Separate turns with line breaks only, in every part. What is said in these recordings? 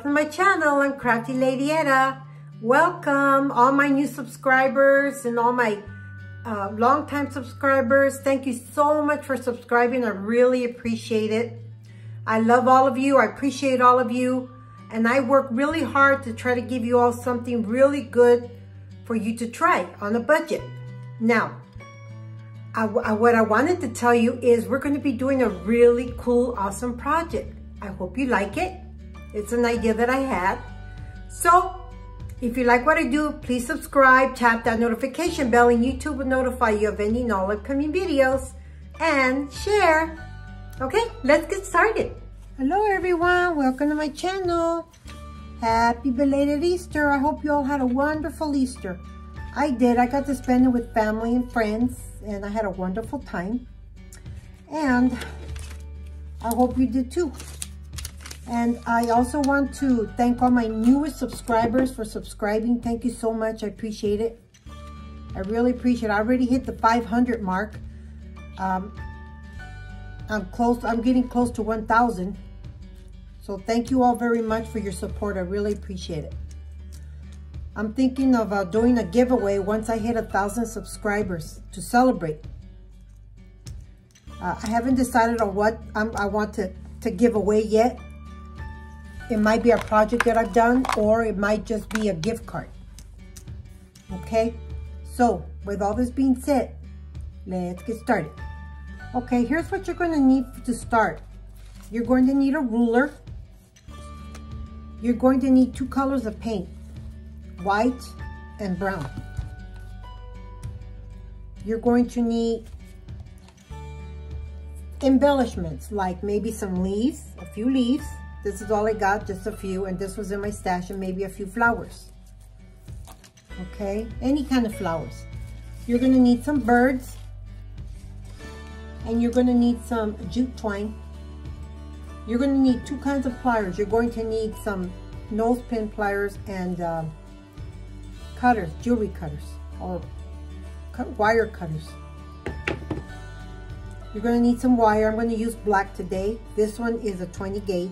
welcome to my channel. I'm Crafty Lady Etta. Welcome all my new subscribers and all my long-time subscribers. Thank you so much for subscribing. I really appreciate it. I love all of you. I appreciate all of you. And I work really hard to try to give you all something really good for you to try on a budget. Now, what I wanted to tell you is we're going to be doing a really cool, awesome project. I hope you like it. It's an idea that I had. So, if you like what I do, please subscribe, tap that notification bell, and YouTube will notify you of any and all upcoming videos. And share. Okay, let's get started. Hello everyone, welcome to my channel. Happy belated Easter. I hope you all had a wonderful Easter. I did. I got to spend it with family and friends, and I had a wonderful time. And I hope you did too. And I also want to thank all my newest subscribers for subscribing. Thank you so much. I appreciate it. I really appreciate it. I already hit the 500 mark. I'm getting close to 1,000. So thank you all very much for your support. I really appreciate it. I'm thinking of doing a giveaway once I hit 1,000 subscribers to celebrate. I haven't decided on what I want to give away yet. It might be a project that I've done, or it might just be a gift card. Okay, so with all this being said, let's get started. Okay, here's what you're going to need to start. You're going to need a ruler. You're going to need 2 colors of paint, white and brown. You're going to need embellishments, like maybe some leaves, a few leaves. This is all I got, just a few, and this was in my stash, and maybe a few flowers. Okay, any kind of flowers. You're gonna need some birds, and you're gonna need some jute twine. You're gonna need 2 kinds of pliers. You're going to need some nose pin pliers and cutters, jewelry cutters, or wire cutters. You're gonna need some wire. I'm gonna use black today. This one is a 20 gauge.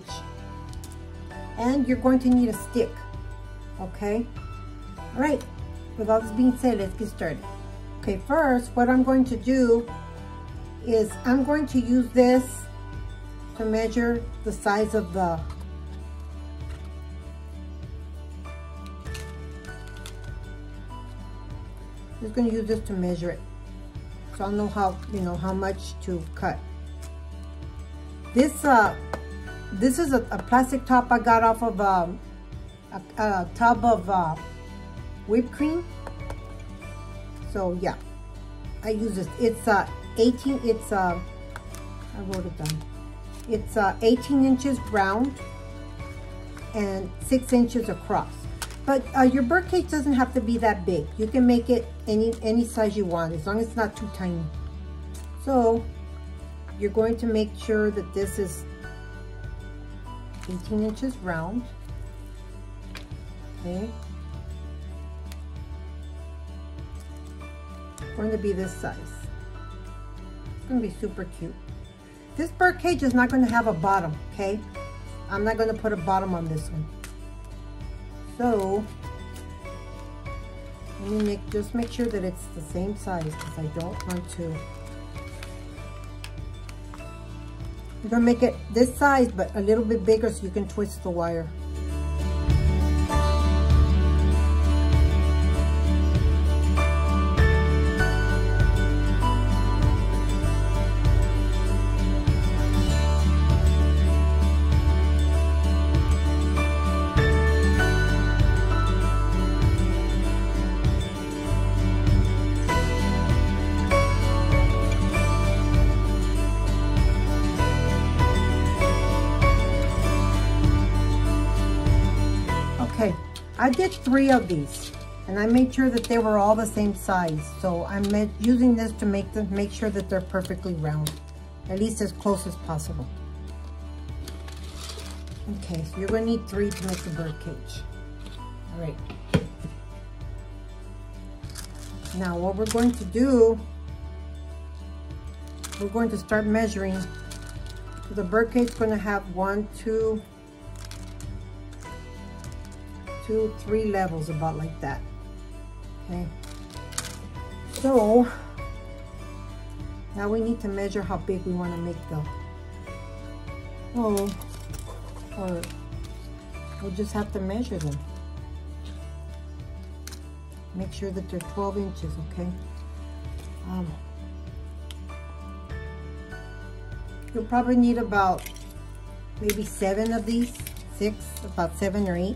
And you're going to need a stick, okay? All right, with all this being said, let's get started. Okay, first, what I'm going to do is I'm going to use this to measure the size of the just going to use this to measure it, so I'll know how much to cut. This is a plastic top I got off of a tub of whipped cream. So yeah, I use this. It's 18. I wrote it down. It's 18 inches round and 6 inches across. But your birdcage doesn't have to be that big. You can make it any size you want, as long as it's not too tiny. So you're going to make sure that this is 18 inches round. Okay. It's going to be this size. It's going to be super cute. This bird cage is not going to have a bottom, okay? I'm not going to put a bottom on this one. So, let me just make sure that it's the same size, because I don't want to. I'm gonna make it this size, but a little bit bigger so you can twist the wire. Okay, I did 3 of these, and I made sure that they were all the same size. So I'm using this to make sure that they're perfectly round, at least as close as possible. Okay, so you're going to need 3 to make the bird cage. All right. Now what we're going to do, we're going to start measuring. So the bird cage is going to have 1, 2, 2, 3 levels, about like that. Okay. So now we need to measure how big we want to make the hole, or we'll just have to measure them. Make sure that they're 12 inches, okay? You'll probably need about maybe 7 of these, 6, about 7 or 8.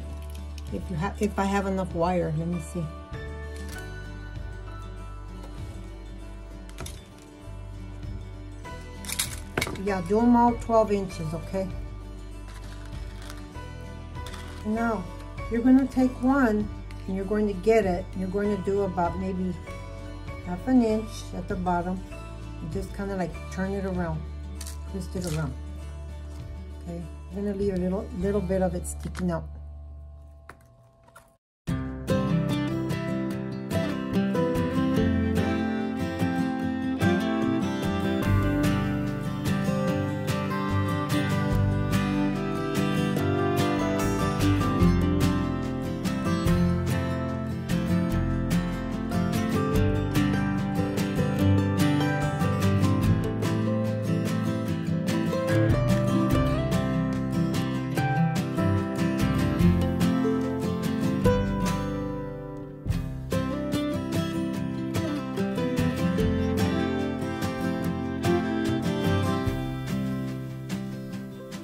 If I have enough wire, let me see. Yeah, do them all 12 inches, okay? Now, you're going to take one and you're going to get it. You're going to do about maybe ½ an inch at the bottom. And just kind of like turn it around, twist it around. Okay, I'm going to leave a little bit of it sticking out.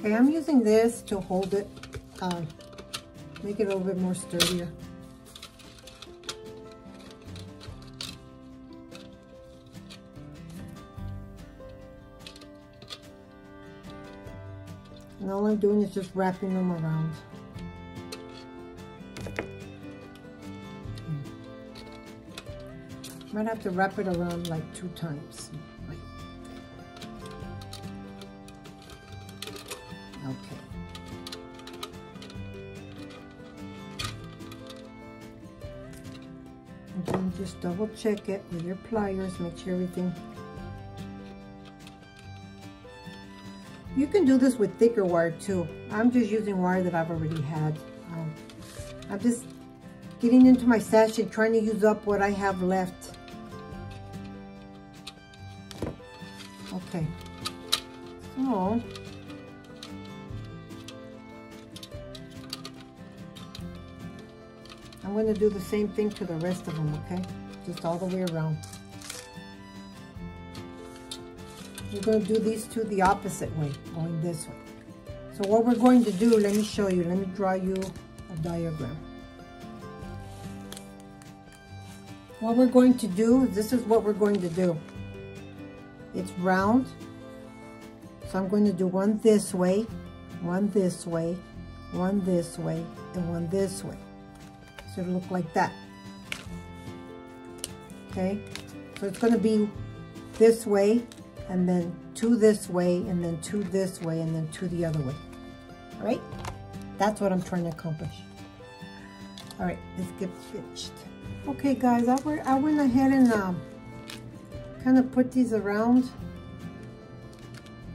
Okay, I'm using this to hold it, make it a little bit more sturdier. And all I'm doing is just wrapping them around. Might have to wrap it around like 2 times. Okay. And then just double check it with your pliers, make sure everything. You can do this with thicker wire too. I'm just using wire that I've already had. I'm just getting into my stash and trying to use up what I have left. Okay. So I'm going to do the same thing to the rest of them, okay? Just all the way around. We're going to do these two the opposite way, going this way. So what we're going to do, let me show you. Let me draw you a diagram. What we're going to do, this is what we're going to do. It's round. So I'm going to do one this way, one this way, one this way, and one this way. So it'll look like that. Okay, so it's going to be this way, and then 2 this way, and then 2 this way, and then 2 the other way. All right, that's what I'm trying to accomplish. All right, let's get finished. Okay guys, I went ahead and kind of put these around.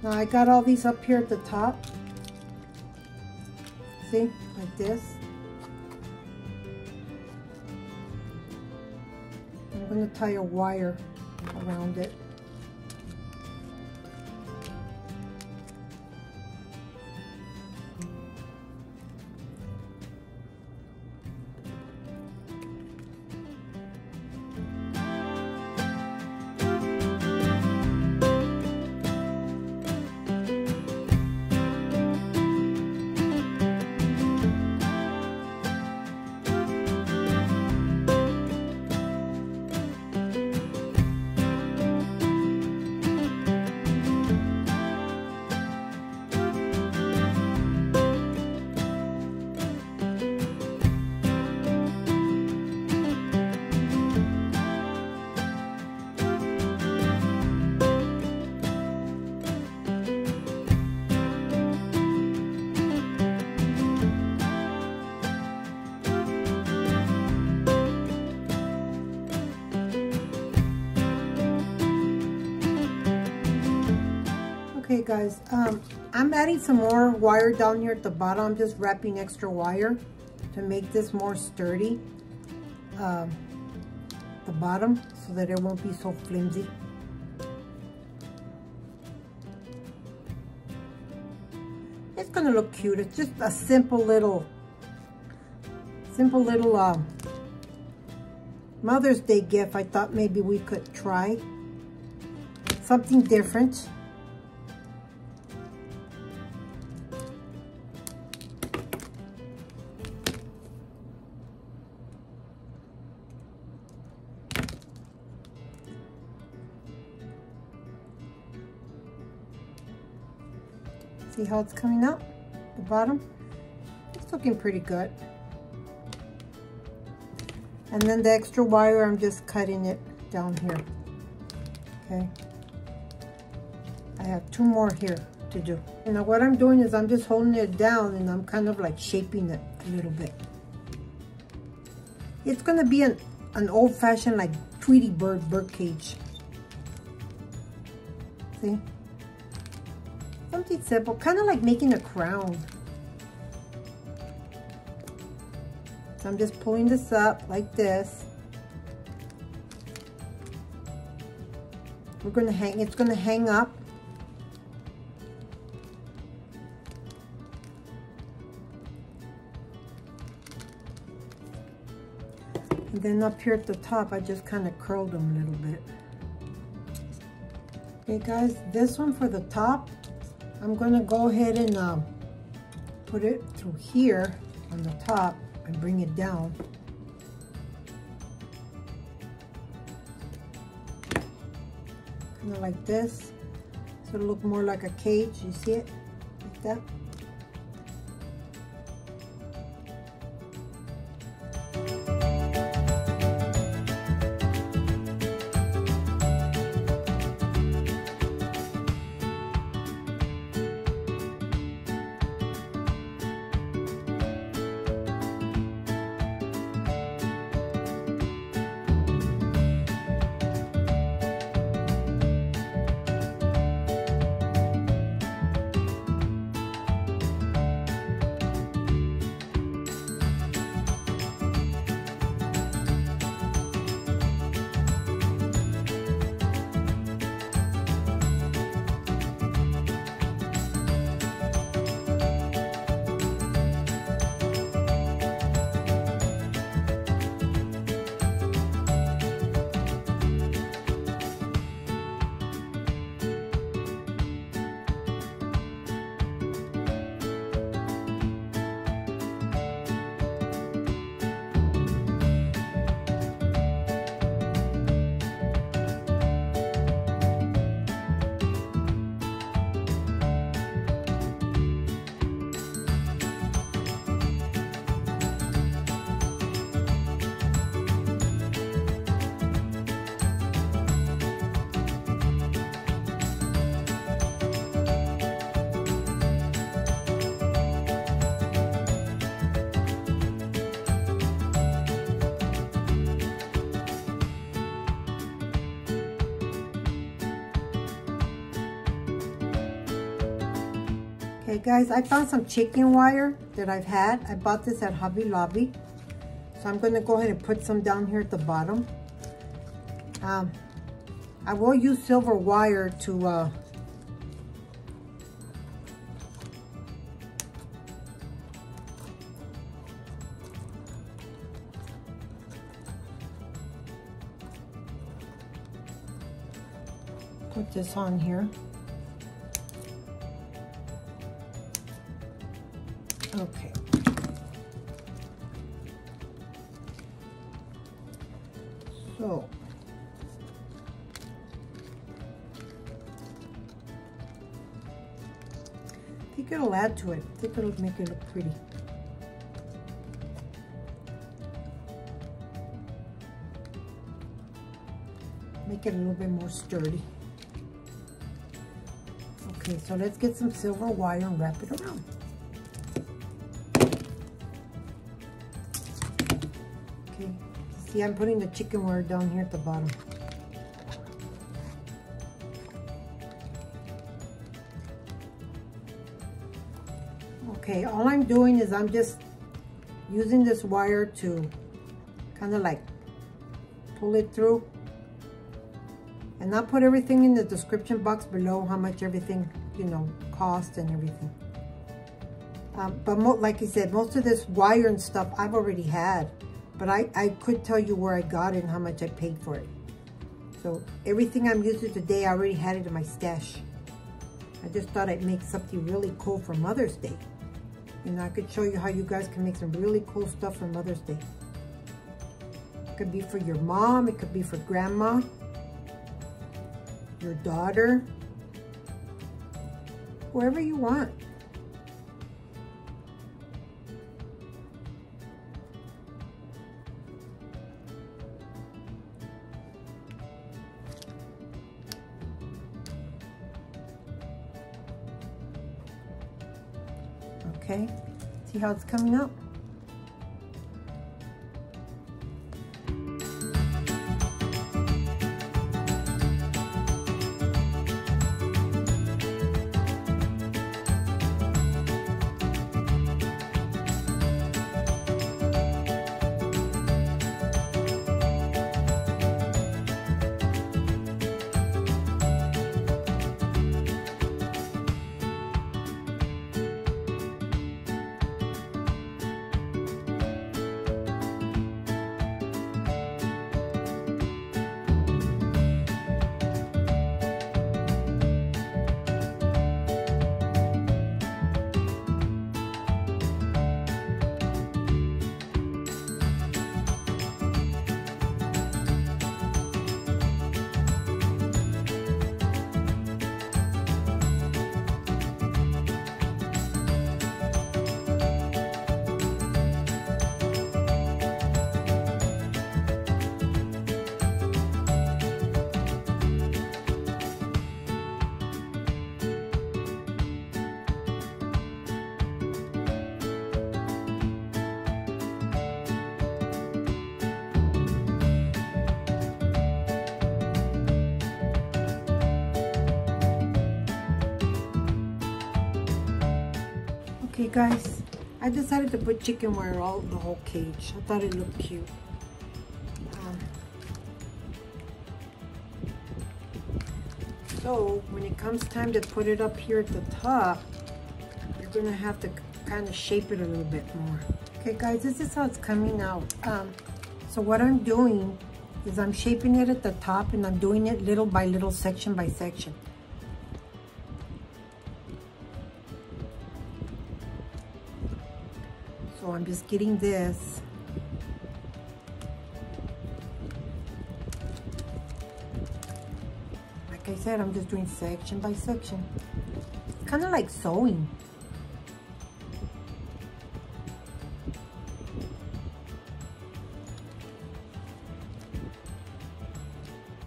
Now I got all these up here at the top. See, like this. I'm going to tie a wire around it. Okay guys, I'm adding some more wire down here at the bottom. I'm just wrapping extra wire to make this more sturdy, the bottom, so that it won't be so flimsy. It's gonna look cute. It's just a simple little Mother's Day gift. I thought maybe we could try something different. See how it's coming out, the bottom? It's looking pretty good. And then the extra wire, I'm just cutting it down here, okay? I have 2 more here to do. And now what I'm doing is I'm just holding it down and I'm kind of like shaping it a little bit. It's gonna be an old-fashioned like Tweety bird cage. See? Something simple, kind of like making a crown. So I'm just pulling this up like this. We're gonna hang, it's gonna hang up. And then up here at the top, I just kind of curled them a little bit. Okay guys, this one for the top, I'm gonna go ahead and put it through here on the top and bring it down. Kind of like this. So it'll look more like a cage. You see it? Like that. Okay guys, I found some chicken wire that I've had. I bought this at Hobby Lobby. So I'm gonna go ahead and put some down here at the bottom. I will use silver wire to put this on here. Okay. So I think it'll add to it. I think it'll make it look pretty. Make it a little bit more sturdy. Okay, so let's get some silver wire and wrap it around. Okay, see, I'm putting the chicken wire down here at the bottom. Okay, all I'm doing is I'm just using this wire to kind of like pull it through. And I'll put everything in the description box below, how much everything, you know, cost and everything. But like I said, most of this wire and stuff I've already had. But I could tell you where I got it and how much I paid for it. So everything I'm using today, I already had it in my stash. I just thought I'd make something really cool for Mother's Day. And I could show you how you guys can make some really cool stuff for Mother's Day. It could be for your mom, it could be for grandma, your daughter, whoever you want. Okay, see how it's coming up? Okay guys, I decided to put chicken wire all the whole cage. I thought it looked cute. So when it comes time to put it up here at the top, you're gonna have to kind of shape it a little bit more. Okay guys, this is how it's coming out. So what I'm doing is I'm shaping it at the top, and I'm doing it little by little, section by section. So I'm just getting this. Like I said, I'm just doing section by section. It's kind of like sewing.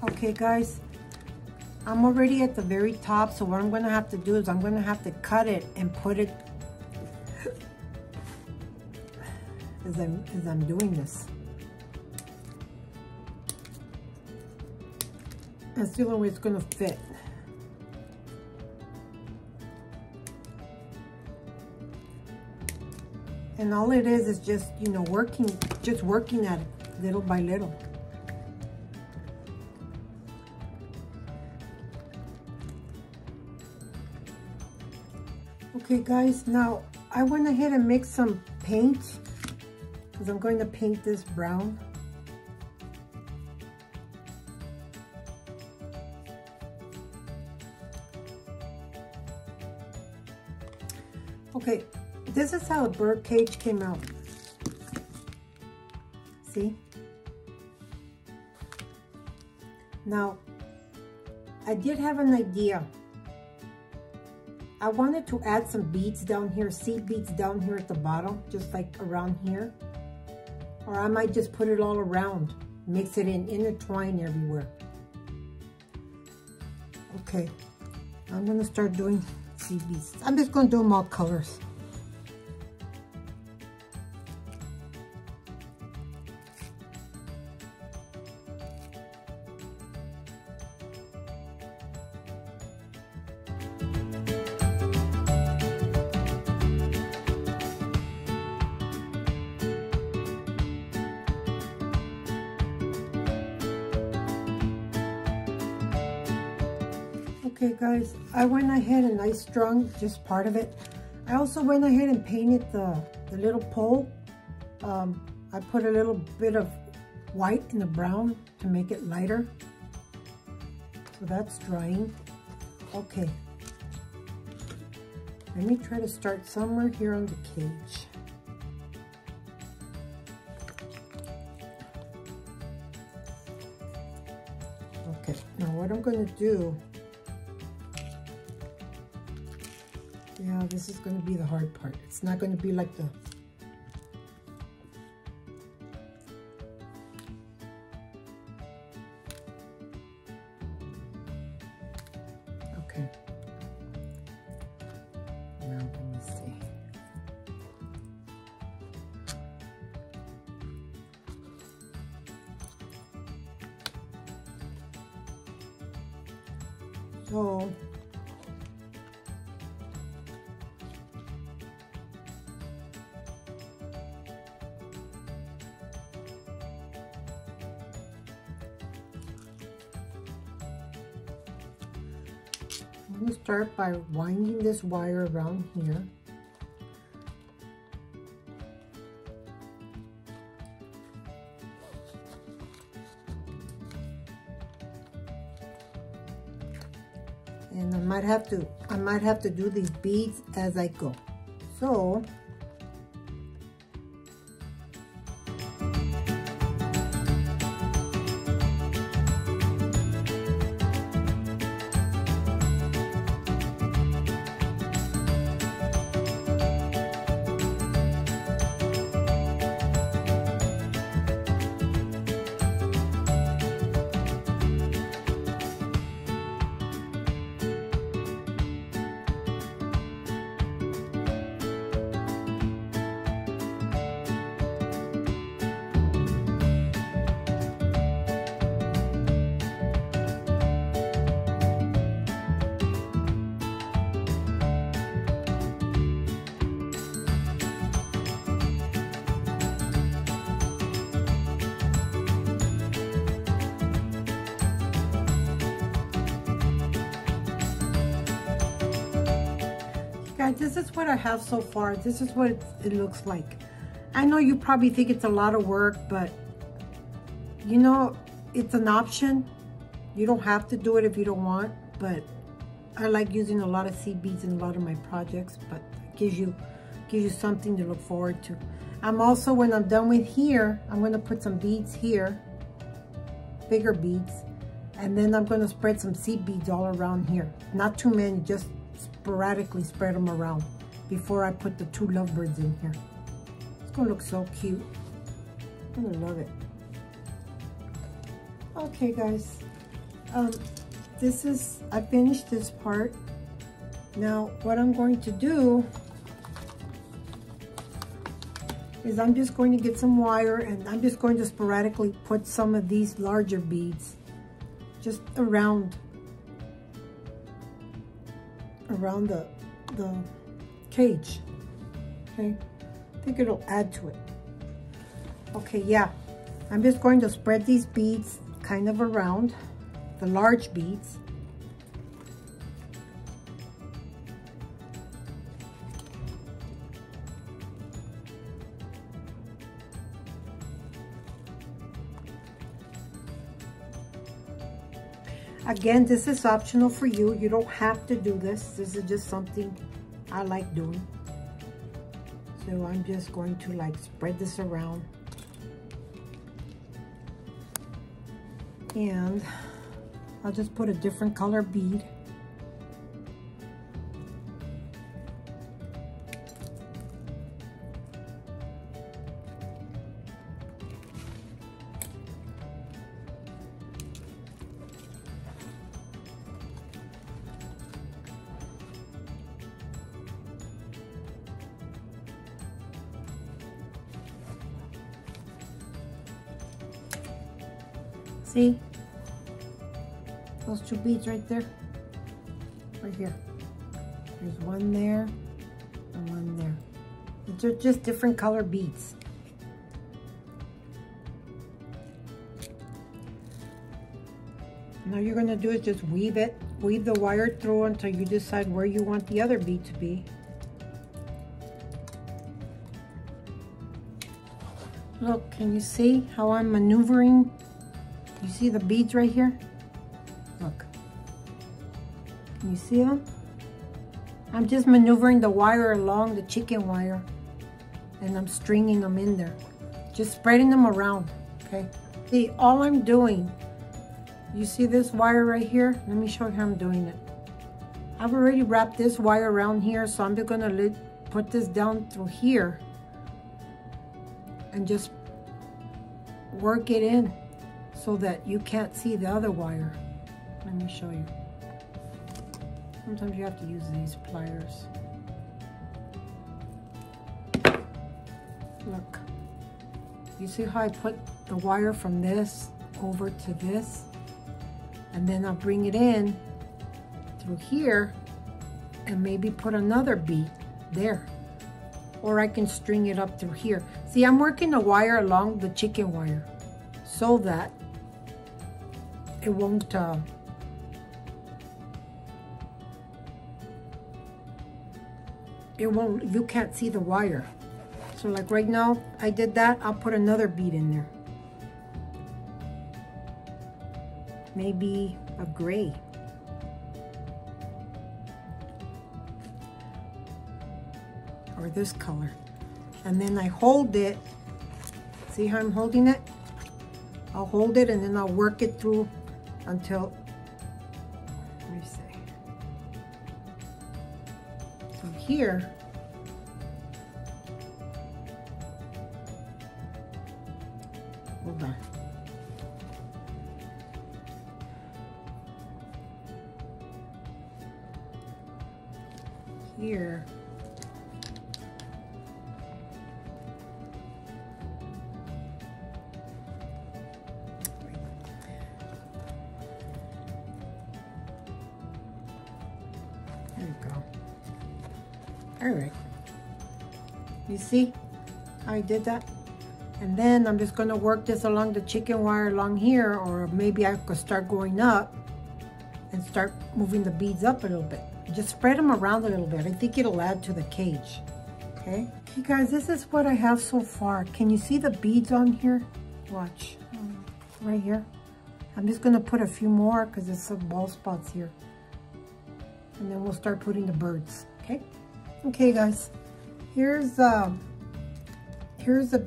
Okay guys, I'm already at the very top, so what I'm going to have to do is I'm going to have to cut it and put it as I'm doing this. That's the only way it's going to fit. And all it is just, you know, working at it little by little. Okay guys, now I went ahead and mixed some paint, because I'm going to paint this brown. Okay, this is how a bird cage came out. See? Now, I did have an idea. I wanted to add some beads down here, seed beads down here at the bottom, just like around here. Or I might just put it all around, mix it in, intertwine everywhere. Okay, I'm gonna start doing seed beads. I'm just gonna do them all colors. Okay guys, I went ahead and I strung just part of it. I also went ahead and painted the little pole. I put a little bit of white in the brown to make it lighter. So that's drying. Okay. Let me try to start somewhere here on the cage. Okay, now what I'm going to do, yeah, this is going to be the hard part. It's not going to be like the, okay. Now let me see. So I'm going to start by winding this wire around here. And I might have to do these beads as I go. So guys, this is what I have so far. This is what it looks like. I know you probably think it's a lot of work, but you know, it's an option. You don't have to do it if you don't want, but I like using a lot of seed beads in a lot of my projects, but it gives you something to look forward to. I'm also, when I'm done with here, I'm going to put some beads here, bigger beads, and then I'm going to spread some seed beads all around here. Not too many, just sporadically spread them around before I put the 2 lovebirds in here. It's gonna look so cute. I'm gonna love it. Okay guys, I finished this part. Now what I'm going to do is I'm just going to get some wire and I'm just going to sporadically put some of these larger beads just around the cage. Okay, I think it'll add to it. Okay, yeah, I'm just going to spread these beads kind of around, the large beads. Again, this is optional for you. You don't have to do this. This is just something I like doing. So I'm just going to like spread this around. And I'll just put a different color bead. See? Those 2 beads right there? Right here. There's one there and one there. They're just different color beads. Now you're going to do is just weave the wire through until you decide where you want the other bead to be. Look, can you see how I'm maneuvering? You see the beads right here? Look. Can you see them? I'm just maneuvering the wire along the chicken wire, and I'm stringing them in there. Just spreading them around, okay? See, all I'm doing, you see this wire right here? Let me show you how I'm doing it. I've already wrapped this wire around here, so I'm just gonna put this down through here and just work it in so that you can't see the other wire. Let me show you. Sometimes you have to use these pliers. Look. You see how I put the wire from this over to this? And then I'll bring it in through here and maybe put another bead there. Or I can string it up through here. See, I'm working the wire along the chicken wire so that it won't, you can't see the wire. So like right now, I did that, I'll put another bead in there. Maybe a gray. Or this color. And then I hold it. See how I'm holding it? I'll hold it and then I'll work it through until, let me see. From here, hold on. Here, there you go. All right. You see how I did that? And then I'm just gonna work this along the chicken wire along here, or maybe I could start going up and start moving the beads up a little bit. Just spread them around a little bit. I think it'll add to the cage, okay? Okay guys, this is what I have so far. Can you see the beads on here? Watch, right here. I'm just gonna put a few more because there's some bald spots here. And then we'll start putting the birds, okay? Okay guys, here's the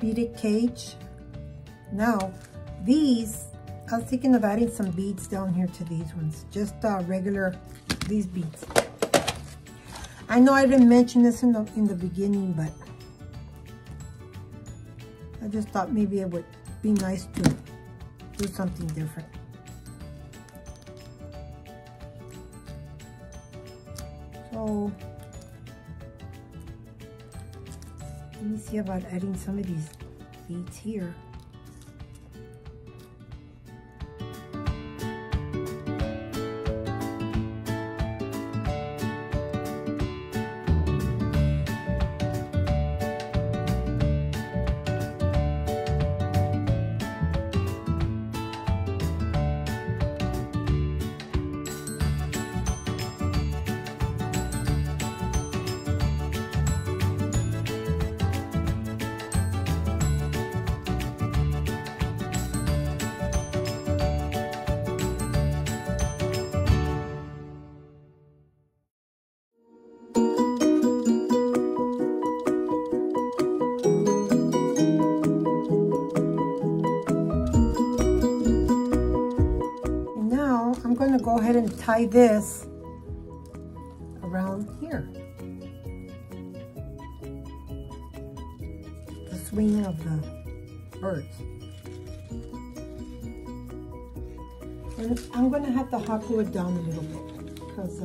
beaded cage. Now, these, I was thinking of adding some beads down here to these ones. Just regular, these beads. I know I didn't mention this in the beginning, but I just thought maybe it would be nice to do something different. So, let me see about adding some of these beads here. I'm going to go ahead and tie this around here. The swing of the birds. And I'm going to have to hot glue it down a little bit because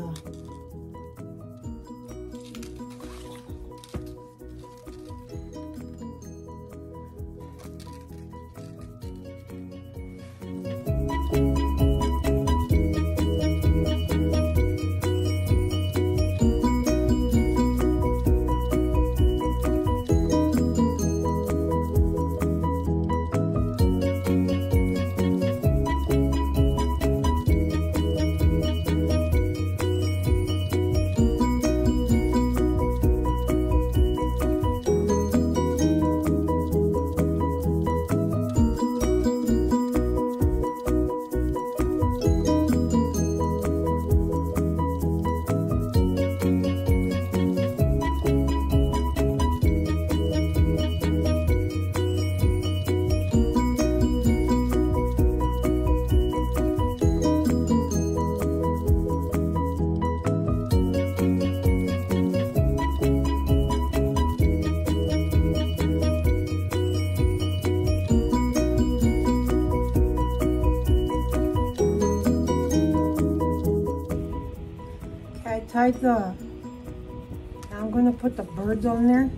tied the, I'm gonna put the birds on there.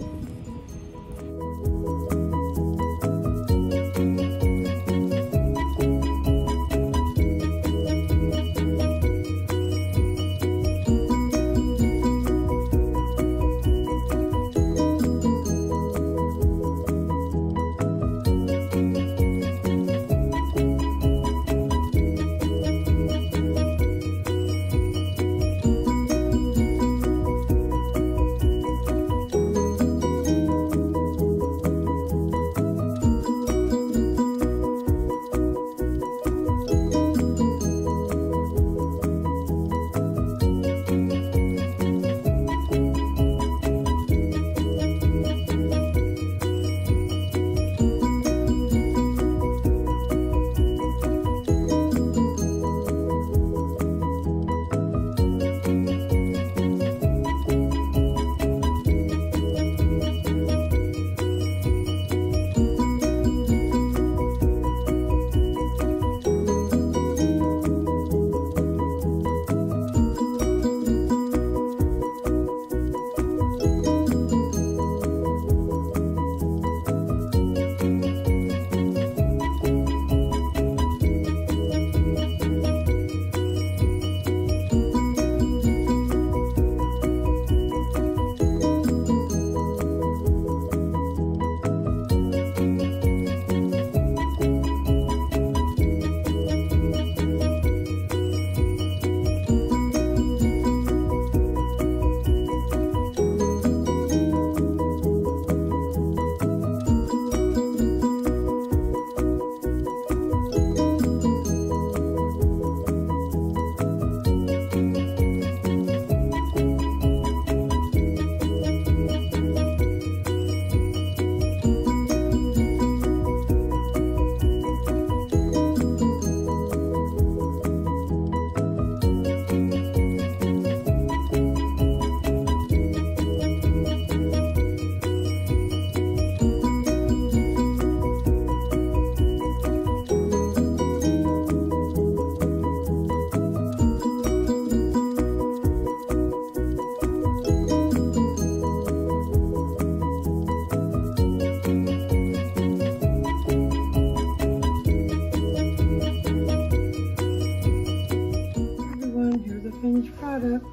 Finished product.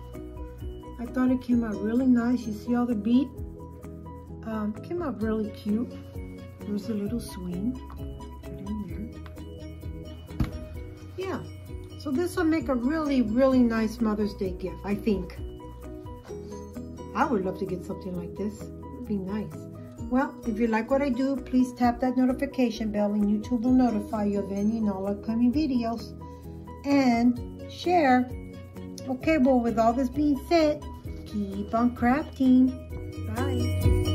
I thought it came out really nice. You see all the bead? Came out really cute. There's a little swing right in there. Yeah, so this will make a really, really nice Mother's Day gift, I think. I would love to get something like this. It'd be nice. Well, if you like what I do, please tap that notification bell and YouTube will notify you of any and all upcoming videos. And share. Okay, well, with all this being said, keep on crafting. Bye.